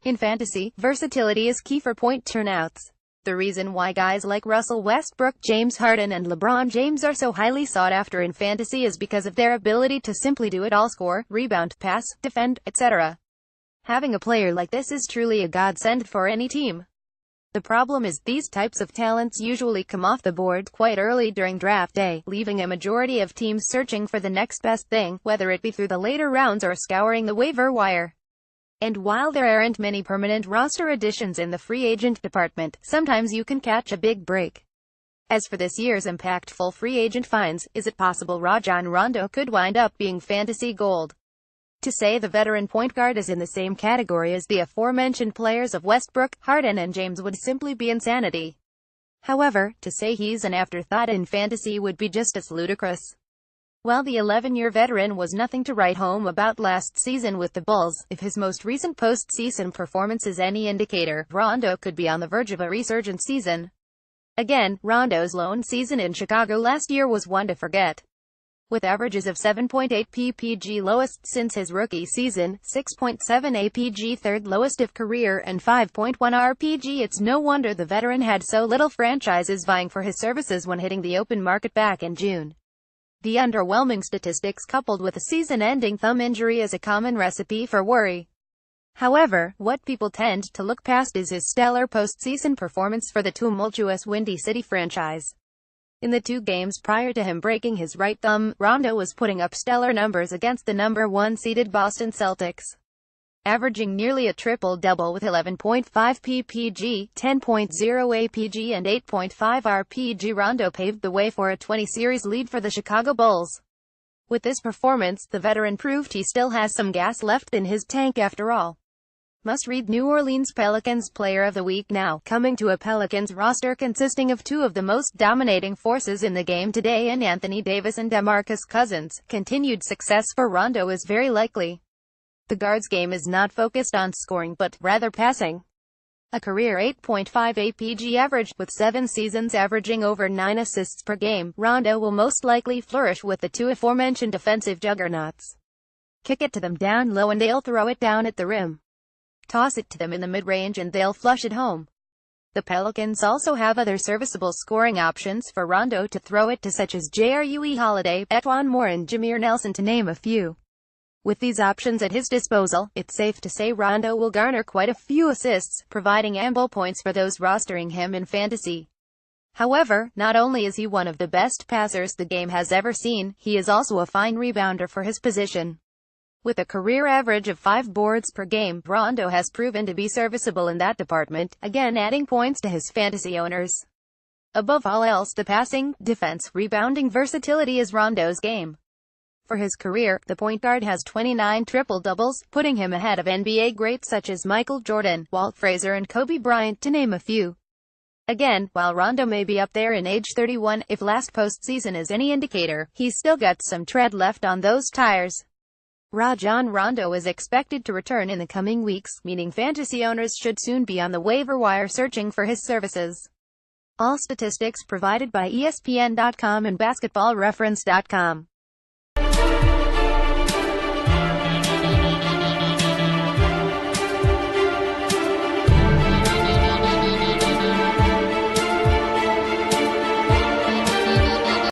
In fantasy, versatility is key for point turnouts. The reason why guys like Russell Westbrook, James Harden and LeBron James are so highly sought after in fantasy is because of their ability to simply do it all: score, rebound, pass, defend, etc. Having a player like this is truly a godsend for any team. The problem is, these types of talents usually come off the board quite early during draft day, leaving a majority of teams searching for the next best thing, whether it be through the later rounds or scouring the waiver wire. And while there aren't many permanent roster additions in the free agent department, sometimes you can catch a big break. As for this year's impactful free agent finds, is it possible Rajon Rondo could wind up being fantasy gold? To say the veteran point guard is in the same category as the aforementioned players of Westbrook, Harden and James would simply be insanity. However, to say he's an afterthought in fantasy would be just as ludicrous. While the 11-year veteran was nothing to write home about last season with the Bulls, if his most recent postseason performance is any indicator, Rondo could be on the verge of a resurgent season. Again, Rondo's lone season in Chicago last year was one to forget. With averages of 7.8 ppg, lowest since his rookie season, 6.7 apg, third lowest of career, and 5.1 rpg, it's no wonder the veteran had so little franchises vying for his services when hitting the open market back in June. The underwhelming statistics coupled with a season-ending thumb injury is a common recipe for worry. However, what people tend to look past is his stellar postseason performance for the tumultuous Windy City franchise. In the 2 games prior to him breaking his right thumb, Rondo was putting up stellar numbers against the number 1 seeded Boston Celtics. Averaging nearly a triple-double with 11.5 ppg, 10.0 apg and 8.5 rpg, Rondo paved the way for a 20-series lead for the Chicago Bulls. With this performance, the veteran proved he still has some gas left in his tank after all. Must read: New Orleans Pelicans Player of the Week now, coming to a Pelicans roster consisting of 2 of the most dominating forces in the game today in Anthony Davis and DeMarcus Cousins. Continued success for Rondo is very likely. The guard's game is not focused on scoring but, rather, passing. A career 8.5 apg average, with 7 seasons averaging over 9 assists per game, Rondo will most likely flourish with the 2 aforementioned defensive juggernauts. Kick it to them down low and they'll throw it down at the rim. Toss it to them in the mid-range and they'll flush it home. The Pelicans also have other serviceable scoring options for Rondo to throw it to, such as Jrue Holiday, Etuan Moore and Jameer Nelson, to name a few. With these options at his disposal, it's safe to say Rondo will garner quite a few assists, providing ample points for those rostering him in fantasy. However, not only is he one of the best passers the game has ever seen, he is also a fine rebounder for his position. With a career average of 5 boards per game, Rondo has proven to be serviceable in that department, again adding points to his fantasy owners. Above all else, the passing, defense, rebounding versatility is Rondo's game. For his career, the point guard has 29 triple-doubles, putting him ahead of NBA greats such as Michael Jordan, Walt Frazier and Kobe Bryant, to name a few. Again, while Rondo may be up there in age 31, if last postseason is any indicator, he's still got some tread left on those tires. Rajon Rondo is expected to return in the coming weeks, meaning fantasy owners should soon be on the waiver wire searching for his services. All statistics provided by ESPN.com and BasketballReference.com.